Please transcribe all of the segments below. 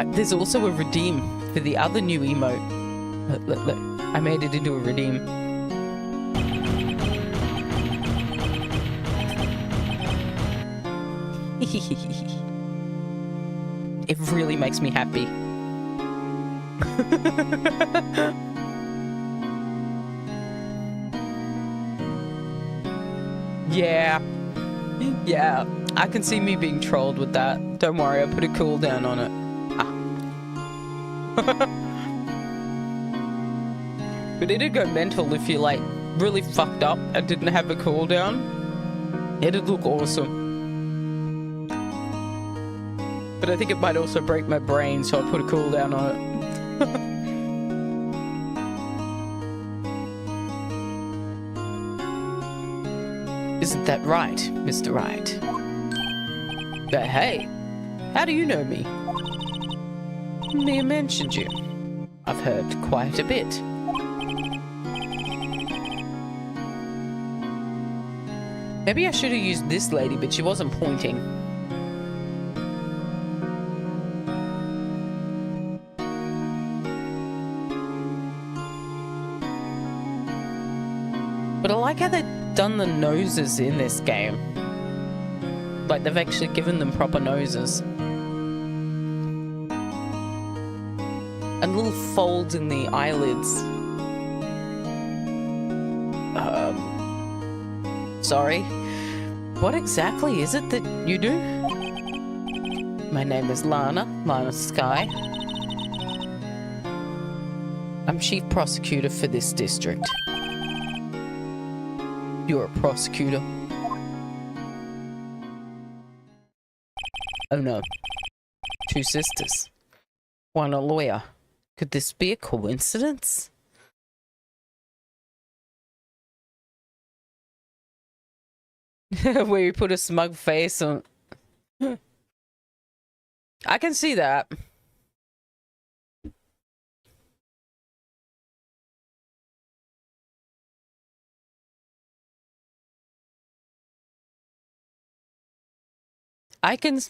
There's also a redeem for the other new emote. Look. I made it into a redeem. It really makes me happy. Yeah, I can see me being trolled with that. Don't worry, I put a cooldown on it. But it'd go mental if you, like, really fucked up and didn't have a cooldown. It'd look awesome. But I think it might also break my brain, so I put a cooldown on it. Isn't that right, Mr. Wright? But hey, how do you know me? Mia mentioned you. I've heard quite a bit. Maybe I should have used this lady, but she wasn't pointing. But I like how they've done the noses in this game. Like, they've actually given them proper noses. And little folds in the eyelids. Sorry. What exactly is it that you do? My name is Lana Sky. I'm chief prosecutor for this district. You're a prosecutor. Oh no. Two sisters. One a lawyer. Could this be a coincidence? Where you put a smug face on. I can see that. I can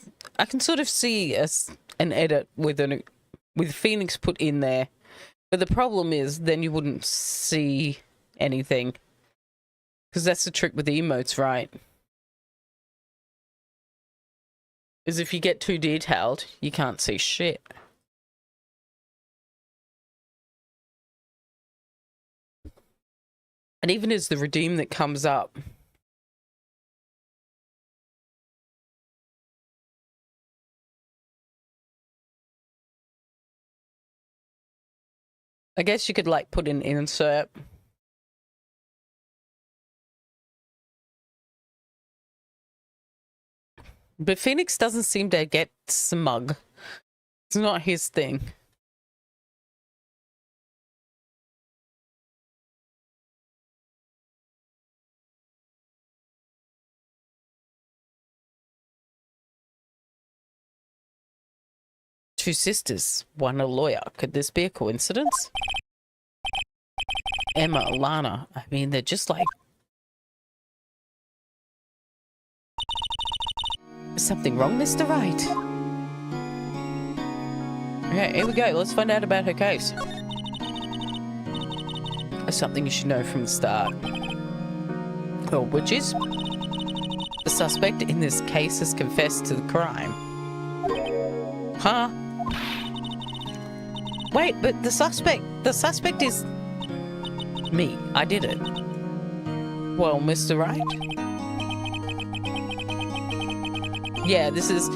sort of see an edit with Phoenix put in there, but the problem is then you wouldn't see anything, because that's the trick with the emotes, right? Is if you get too detailed, you can't see shit. And even as the redeem that comes up, I guess you could like put an insert. But Phoenix doesn't seem to get smug. It's not his thing. Two sisters, one a lawyer. Could this be a coincidence? Emma, Lana. I mean, they're just like... Is something wrong, Mr. Wright? Okay, here we go. Let's find out about her case. There's something you should know from the start. Well, which is... The suspect in this case has confessed to the crime. Huh? Wait, but the suspect is... me. I did it. Well, Mr. Wright? Yeah, this is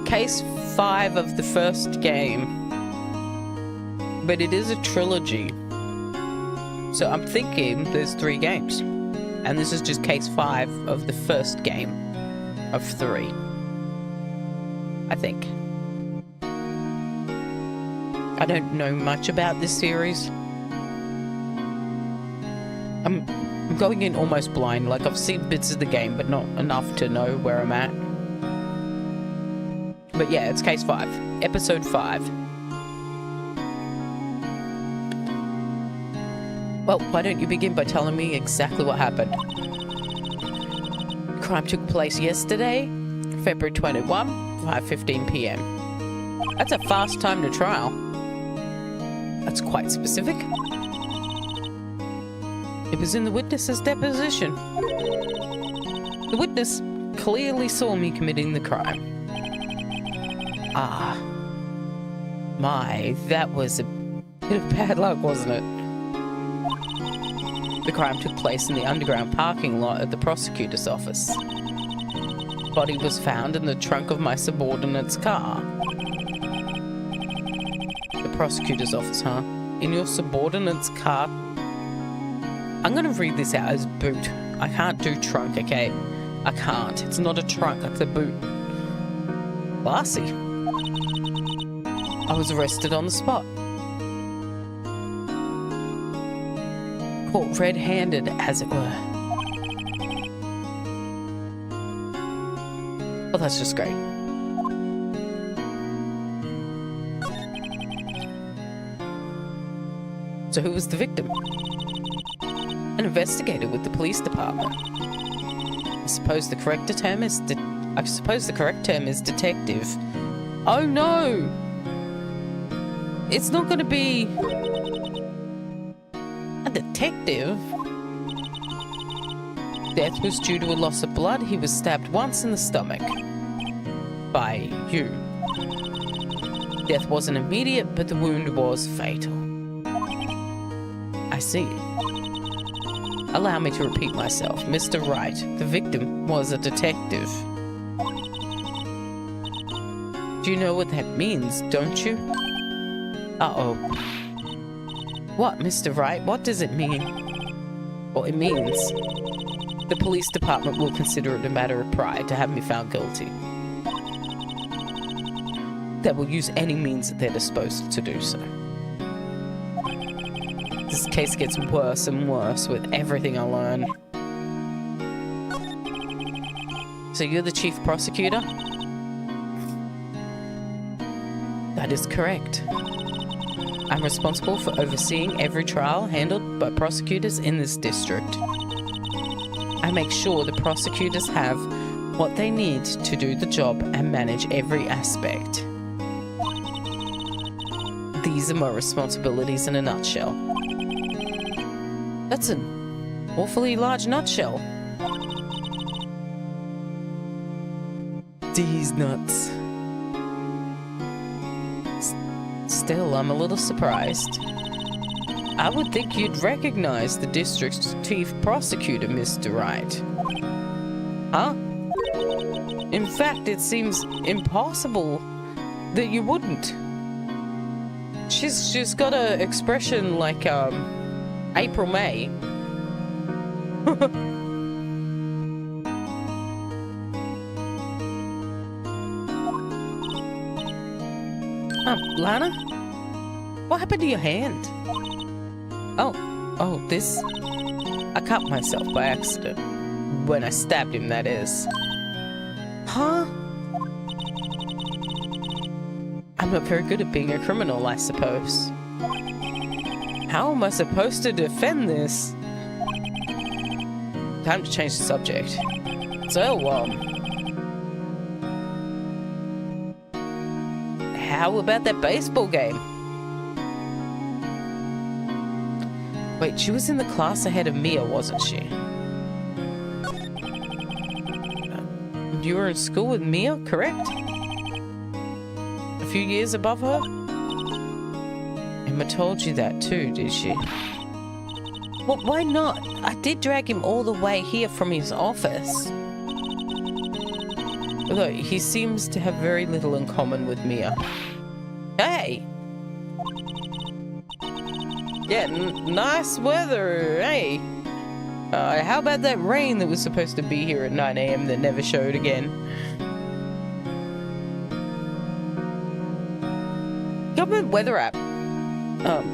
case 5 of the first game. But it is a trilogy. So I'm thinking there's 3 games. And this is just case 5 of the first game of 3. I think. I don't know much about this series. I'm going in almost blind. Like, I've seen bits of the game, but not enough to know where I'm at. But yeah, it's case 5. Episode 5. Well, why don't you begin by telling me exactly what happened? The crime took place yesterday, February 21, 5:15 p.m. That's a fast time to trial. That's quite specific. It was in the witness's deposition. The witness clearly saw me committing the crime. Ah. My, that was a bit of bad luck, wasn't it? The crime took place in the underground parking lot at the prosecutor's office. The body was found in the trunk of my subordinate's car. The prosecutor's office, huh? In your subordinate's car? I'm gonna read this out as boot. I can't do trunk, okay? I can't. It's not a trunk, it's a boot. Classy. I was arrested on the spot. Caught red-handed, as it were. Well, that's just great. So who was the victim? An investigator with the police department. I suppose the correct term is detective. Oh no! It's not going to be a detective. Death was due to a loss of blood. He was stabbed once in the stomach. By you. Death wasn't immediate, but the wound was fatal. I see. Allow me to repeat myself. Mr. Wright, the victim was a detective. Do you know what that means, don't you? Uh-oh. What, Mr. Wright? What does it mean? Well, it means the police department will consider it a matter of pride to have me found guilty. They will use any means at their disposal to do so. This case gets worse and worse with everything I learn. So you're the chief prosecutor? That is correct. I'm responsible for overseeing every trial handled by prosecutors in this district. I make sure the prosecutors have what they need to do the job and manage every aspect. These are my responsibilities in a nutshell. That's an awfully large nutshell. These nuts. Still, I'm a little surprised. I would think you'd recognize the district's chief prosecutor, Mr. Wright. Huh? In fact, it seems impossible that you wouldn't. She's got an expression like, April May. Lana? What happened to your hand? Oh, this? I cut myself by accident. When I stabbed him, that is. Huh? I'm not very good at being a criminal, I suppose. How am I supposed to defend this? Time to change the subject. So, how about that baseball game? Wait, she was in the class ahead of Mia, wasn't she? You were in school with Mia, correct? A few years above her? Emma told you that too, did she? Well, why not? I did drag him all the way here from his office. Although he seems to have very little in common with Mia. Hey! Yeah, nice weather, hey! How about that rain that was supposed to be here at 9 AM that never showed again? Government weather app.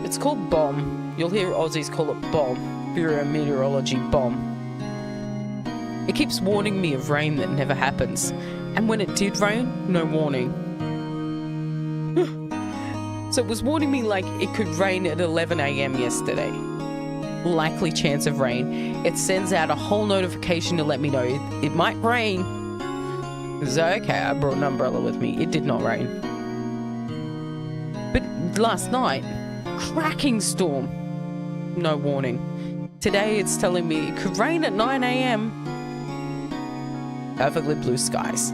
It's called BOM. You'll hear Aussies call it BOM. Bureau of Meteorology BOM. It keeps warning me of rain that never happens. And when it did rain, no warning. So it was warning me like it could rain at 11 AM yesterday. Likely chance of rain. It sends out a whole notification to let me know it might rain. So okay, I brought an umbrella with me. It did not rain. last night, cracking storm. No warning. Today it's telling me it could rain at 9 a.m. Perfectly blue skies.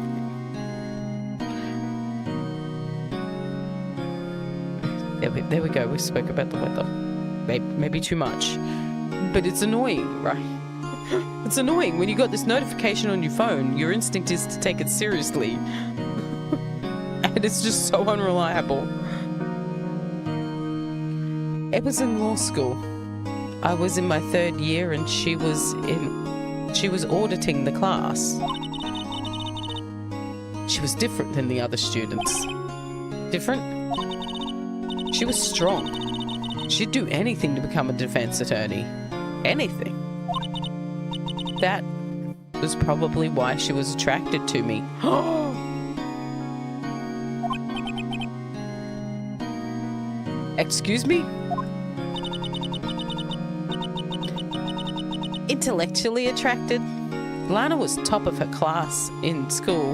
There we go. We spoke about the weather. Maybe too much. But it's annoying, right? It's annoying. When you got this notification on your phone, your instinct is to take it seriously. And it's just so unreliable. It was in law school. I was in my 3rd year and she was auditing the class. She was different than the other students. Different? She was strong. She'd do anything to become a defense attorney. Anything. That was probably why she was attracted to me. Excuse me? Intellectually attracted? Lana was top of her class in school.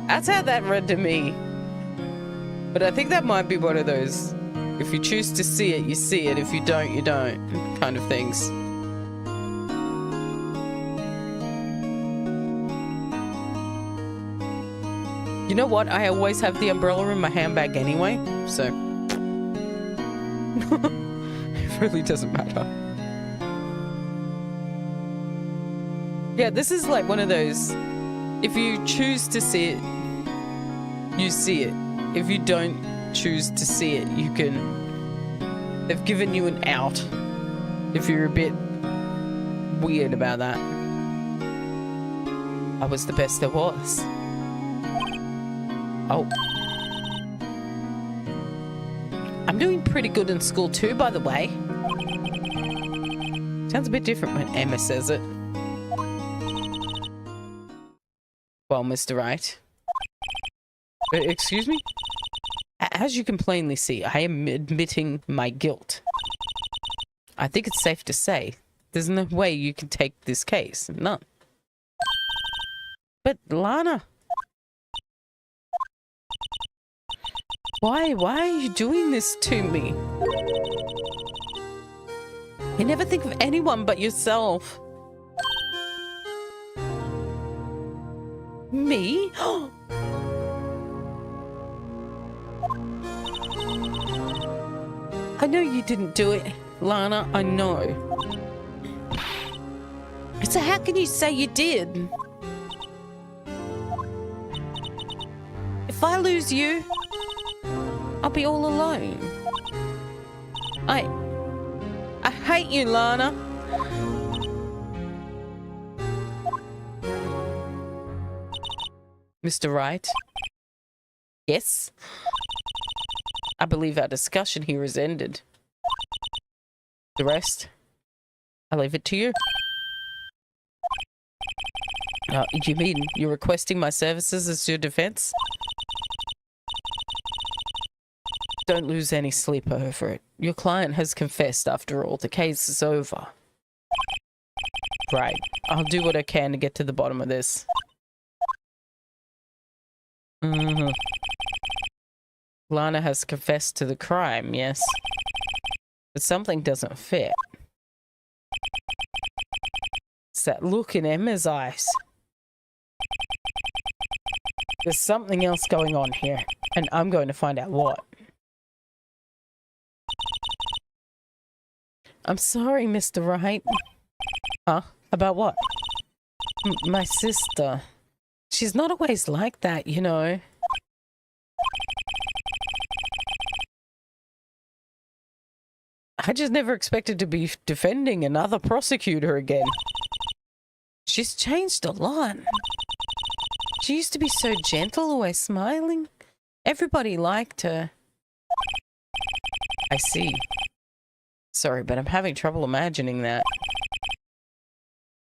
That's how that read to me. But I think that might be one of those, if you choose to see it, you see it. If you don't, you don't, kind of things. You know what? I always have the umbrella in my handbag anyway, so it really doesn't matter. Yeah, this is like one of those, if you choose to see it, you see it. If you don't choose to see it, you can... They've given you an out if you're a bit weird about that. I was the best there was. Oh. I'm doing pretty good in school too, by the way. Sounds a bit different when Emma says it. Well, Mr. Wright. Excuse me? As you can plainly see, I am admitting my guilt. I think it's safe to say there's no way you can take this case. None. But Lana... Why are you doing this to me? You never think of anyone but yourself. Me? I know you didn't do it, Lana. I know. So how can you say you did? If I lose you, I'll be all alone. I hate you, Lana. Mr. Wright? Yes? I believe our discussion here is ended. The rest, I leave it to you. You mean you're requesting my services as your defense? Don't lose any sleep over it. Your client has confessed after all. The case is over. Right. I'll do what I can to get to the bottom of this. Lana has confessed to the crime, yes. But something doesn't fit. It's that look in Emma's eyes. There's something else going on here, and I'm going to find out what. I'm sorry, Mr. Wright. Huh? About what? My sister. She's not always like that, you know. I just never expected to be defending another prosecutor again. She's changed a lot. She used to be so gentle, always smiling. Everybody liked her. I see. Sorry, but I'm having trouble imagining that.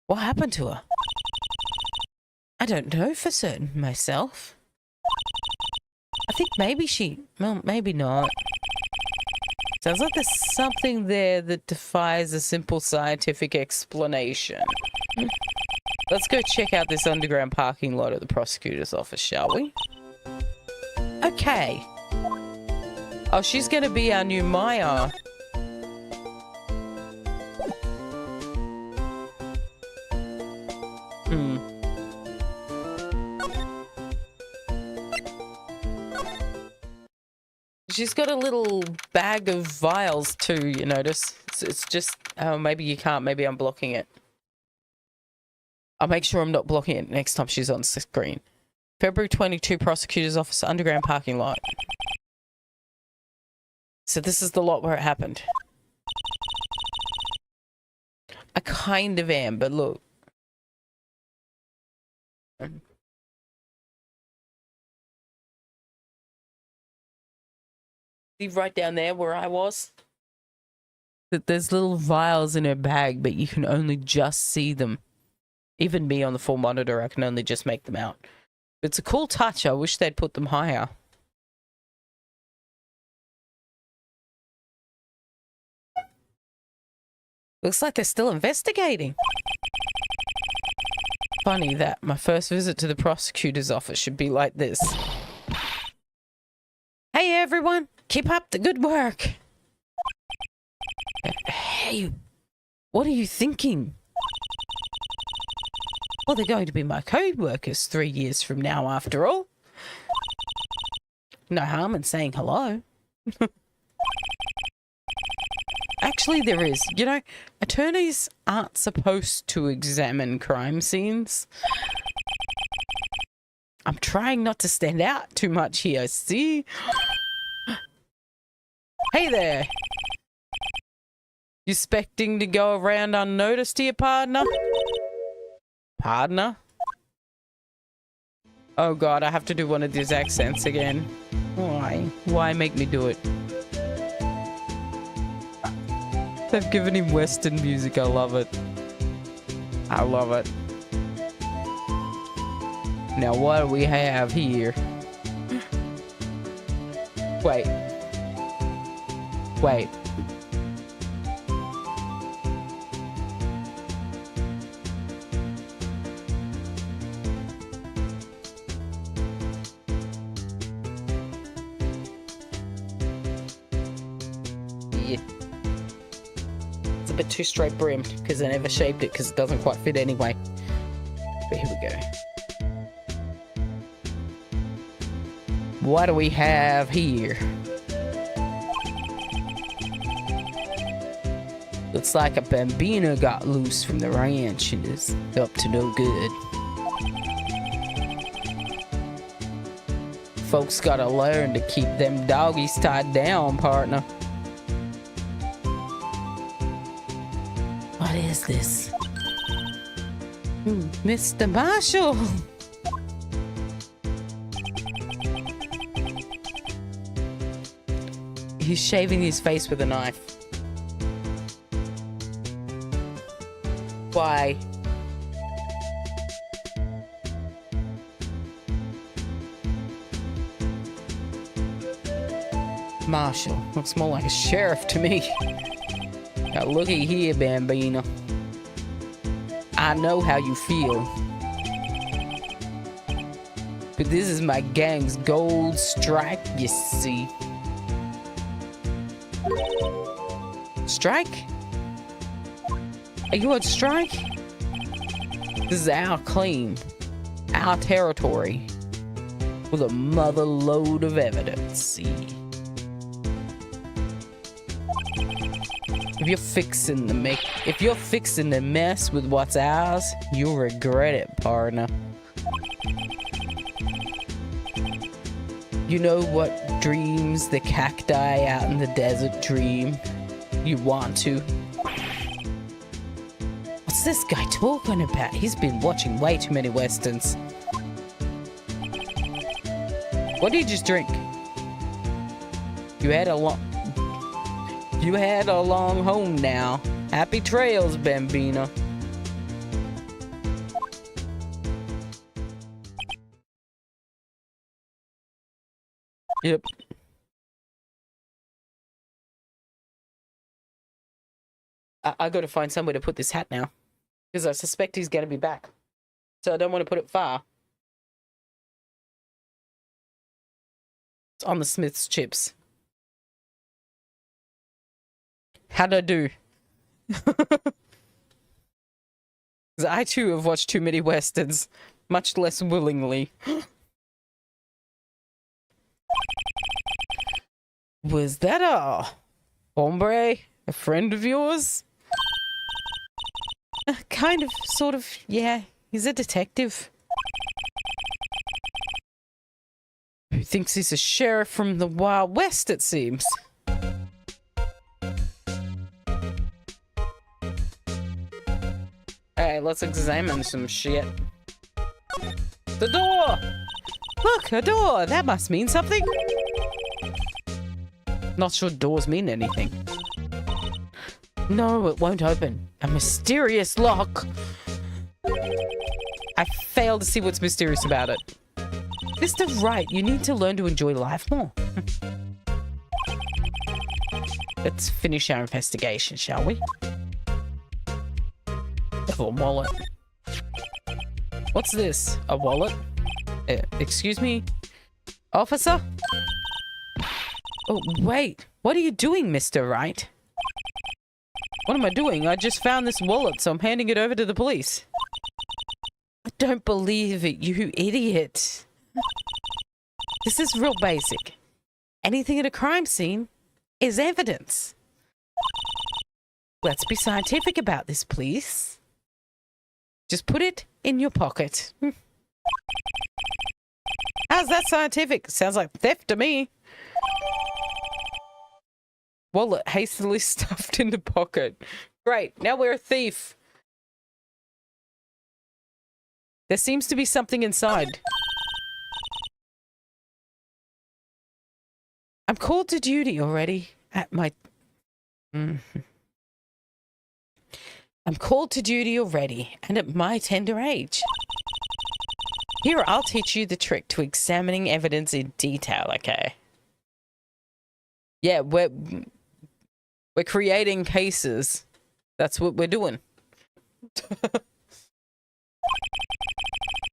What happened to her? I don't know for certain myself. I think maybe well, maybe not. Sounds like there's something there that defies a simple scientific explanation. Let's go check out this underground parking lot at the prosecutor's office, shall we? Okay. Oh, she's gonna be our new Maya. She's got a little bag of vials too, you notice? It's just, oh, maybe you can't. Maybe I'm blocking it. I'll make sure I'm not blocking it next time she's on screen. February 22, Prosecutor's Office, underground parking lot. So this is the lot where it happened. I kind of am, but look. See right down there where I was? That there's little vials in her bag, but you can only just see them. Even me on the full monitor, I can only just make them out. It's a cool touch. I wish they'd put them higher. Looks like they're still investigating. Funny that my first visit to the prosecutor's office should be like this. Hey everyone, keep up the good work. Hey, what are you thinking? Well, they're going to be my co-workers 3 years from now, after all. No harm in saying hello. Actually, there is. You know, attorneys aren't supposed to examine crime scenes. I'm trying not to stand out too much here, see? Hey there. You expecting to go around unnoticed here, partner? Partner? Oh god, I have to do one of these accents again. Why? Why make me do it? They've given him Western music. I love it. I love it. Now what do we have here? Wait. Wait. Yeah. It's a bit too straight brimmed because I never shaped it because it doesn't quite fit anyway. But here we go. What do we have here? Looks like a bambino got loose from the ranch and is up to no good. Folks gotta learn to keep them doggies tied down, partner. What is this? Mr. Marshall! He's shaving his face with a knife. Why? Marshall. Looks more like a sheriff to me. Now looky here, Bambino. I know how you feel. But this is my gang's gold strike, you see. Strike? Are you on strike? This is our claim. Our territory. With a mother load of evidence, see. If you're fixing to mess with what's ours, you'll regret it, partner. You know what dreams the cacti out in the desert dream? You want to. What's this guy talking about? He's been watching way too many westerns. What did you just drink? You had a long home now. Happy trails, Bambino. Yep. I gotta find somewhere to put this hat now. Because I suspect he's gonna be back. So I don't want to put it far. It's on the Smith's chips. How'd I do? Because I too have watched too many westerns, much less willingly. Was that a hombre? A friend of yours? Kind of, sort of, yeah. He's a detective. Who thinks he's a sheriff from the Wild West, it seems. Hey, let's examine some shit. The door! Look, a door! That must mean something. Not sure doors mean anything. No, it won't open. A mysterious lock. I fail to see what's mysterious about it. Mr. Wright, you need to learn to enjoy life more. Let's finish our investigation, shall we? A wallet. What's this? A wallet? Excuse me? Officer? Oh, wait. What are you doing, Mr. Wright? What am I doing? I just found this wallet, so I'm handing it over to the police. I don't believe it, you idiot. This is real basic. Anything at a crime scene is evidence. Let's be scientific about this, please. Just put it in your pocket. How's that scientific? Sounds like theft to me. Wallet hastily stuffed in the pocket. Great, now we're a thief. There seems to be something inside. I'm called to duty already at my... I'm called to duty already and at my tender age. Here, I'll teach you the trick to examining evidence in detail, okay? Yeah, we're creating cases. That's what we're doing.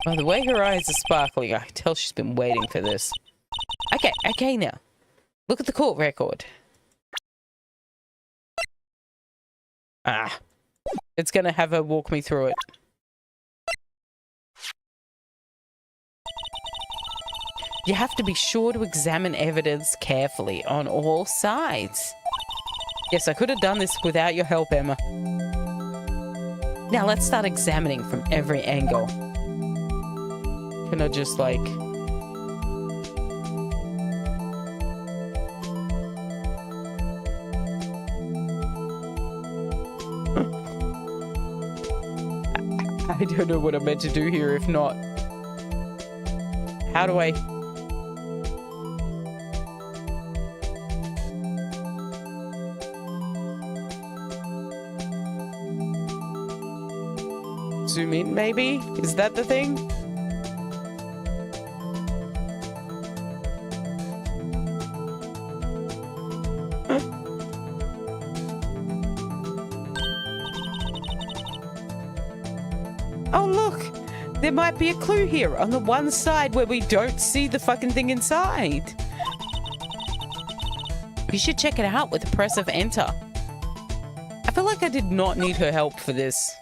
By the way her eyes are sparkling, I can tell she's been waiting for this. Okay now. Look at the court record. Ah. It's gonna have her walk me through it. You have to be sure to examine evidence carefully on all sides. Yes, I could have done this without your help, Emma. Now let's start examining from every angle. Can I just, like... I don't know what I'm meant to do here if not. How do I... zoom in, maybe? Is that the thing? Oh, look! There might be a clue here on the one side where we don't see the fucking thing inside. We should check it out with the press of enter. I feel like I did not need her help for this.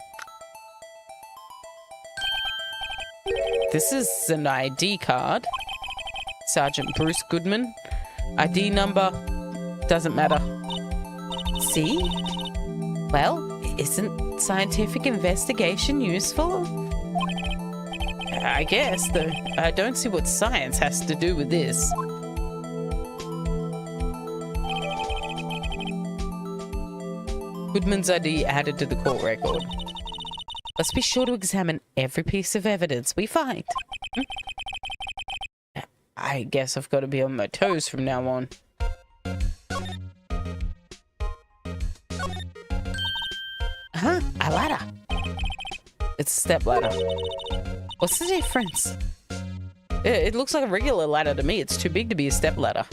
This is an ID card. Sergeant Bruce Goodman. ID number doesn't matter. See? Well, isn't scientific investigation useful? I guess, though I don't see what science has to do with this. Goodman's ID added to the court record. Let's be sure to examine every piece of evidence we find. I guess I've got to be on my toes from now on. Huh? A ladder. It's a step ladder. What's the difference? It looks like a regular ladder to me. It's too big to be a step ladder.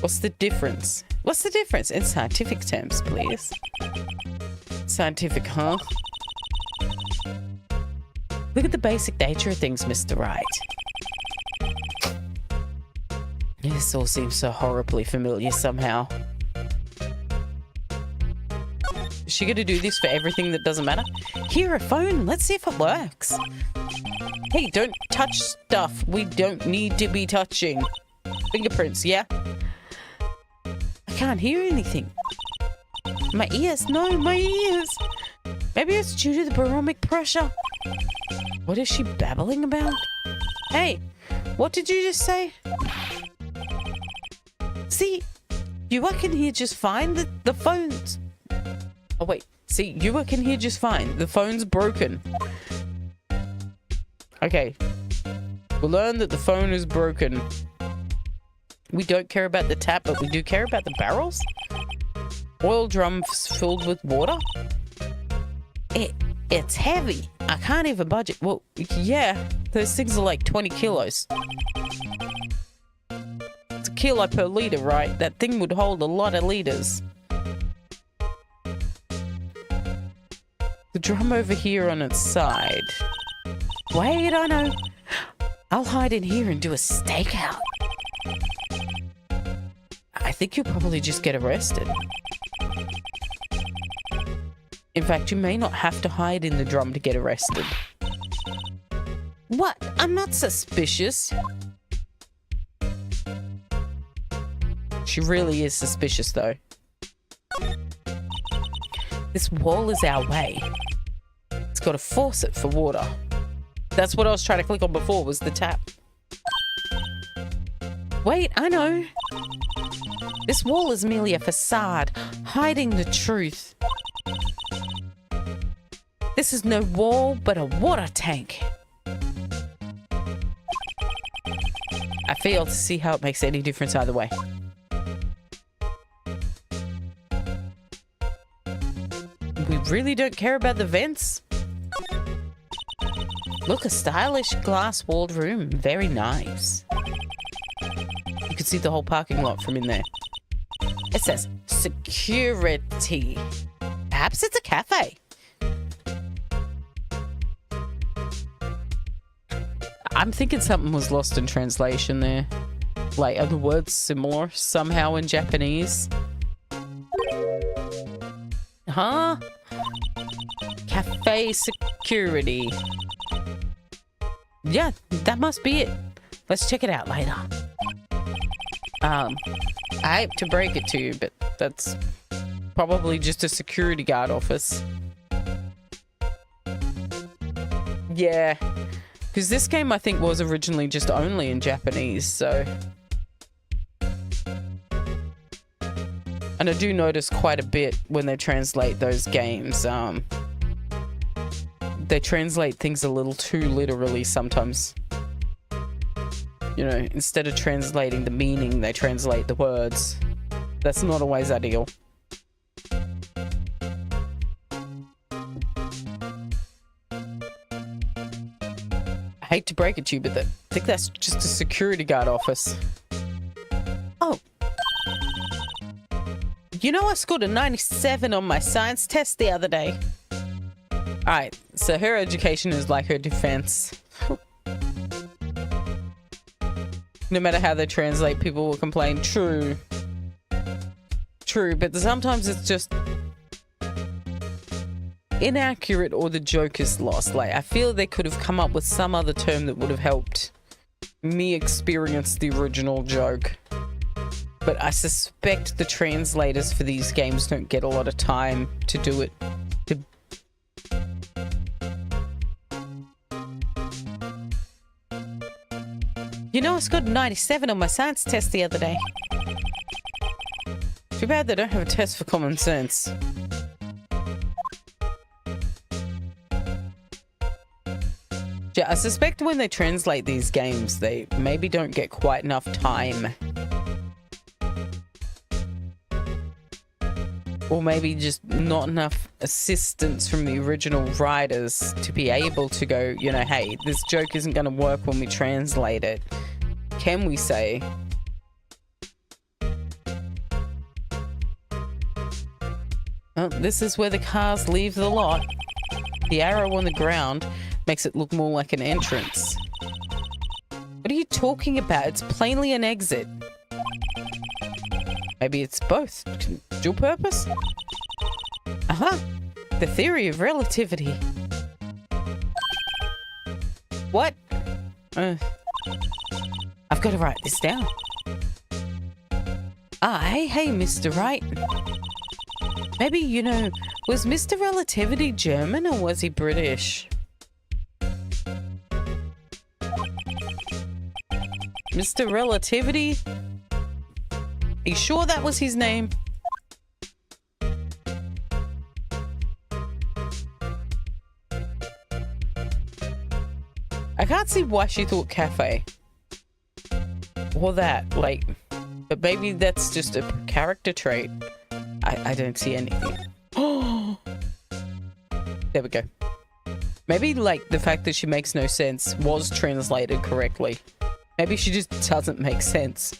What's the difference? What's the difference in scientific terms, please? Scientific, huh? Look at the basic nature of things, Mr. Wright. This all seems so horribly familiar somehow. Is she gonna do this for everything that doesn't matter? Here, a phone. Let's see if it works. Hey, don't touch stuff we don't need to be touching. Fingerprints, yeah? I can't hear anything. My ears. No, my ears. Maybe it's due to the barometric pressure. What is she babbling about? Hey, what did you just say? See, you can hear just fine. The phone's... Oh, wait. See, you can hear just fine. The phone's broken. Okay. We'll learn that the phone is broken. We don't care about the tap, but we do care about the barrels? Oil drums filled with water? It's heavy. I can't even budget. Well, yeah, those things are like 20 kilos. It's a kilo per liter, right? That thing would hold a lot of liters. The drum over here on its side. Wait, I know. I'll hide in here and do a stakeout. I think you'll probably just get arrested. In fact, you may not have to hide in the drum to get arrested. What? I'm not suspicious. She really is suspicious, though. This wall is our way. It's got a faucet for water. That's what I was trying to click on before, was the tap. Wait, I know. This wall is merely a facade, hiding the truth. This is no wall, but a water tank. I fail to see how it makes any difference either way. We really don't care about the vents. Look, a stylish glass-walled room. Very nice. You can see the whole parking lot from in there. It says security. Perhaps it's a cafe. I'm thinking something was lost in translation there. Like, are the words similar somehow in Japanese? Huh? Cafe security. Yeah, that must be it. Let's check it out later. I hate to break it to you, but that's probably just a security guard office. Yeah, because this game I think was originally just only in Japanese, so... And I do notice quite a bit when they translate those games, they translate things a little too literally sometimes. You know, instead of translating the meaning, they translate the words. That's not always ideal. I hate to break it to you, but I think that's just a security guard office. Oh. You know, I scored a 97 on my science test the other day. Alright, so her education is like her defense. No matter how they translate, people will complain. True. True, but sometimes it's just inaccurate or the joke is lost. Like, I feel they could have come up with some other term that would have helped me experience the original joke. But I suspect the translators for these games don't get a lot of time to do it. You know, I scored a 97 on my science test the other day. Too bad they don't have a test for common sense. Yeah, I suspect when they translate these games, they maybe don't get quite enough time. Or maybe just not enough assistance from the original writers to be able to go, you know, hey, this joke isn't going to work when we translate it. Can we say? Oh, this is where the cars leave the lot. The arrow on the ground Makes it look more like an entrance. What are you talking about? It's plainly an exit. Maybe it's both. Dual purpose? Uh-huh. The theory of relativity. What? I've got to write this down. Hey, Mr. Wright. Maybe, you know, was Mr. Relativity German or was he British? Mr. Relativity? Are you sure that was his name? I can't see why she thought cafe. Or that, like... But maybe that's just a character trait. I don't see anything. Oh! There we go. Maybe, like, the fact that she makes no sense was translated correctly. Maybe she just doesn't make sense.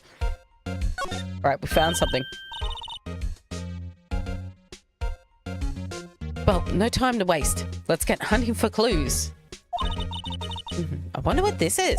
Alright, we found something. Well, no time to waste. Let's get hunting for clues. I wonder what this is.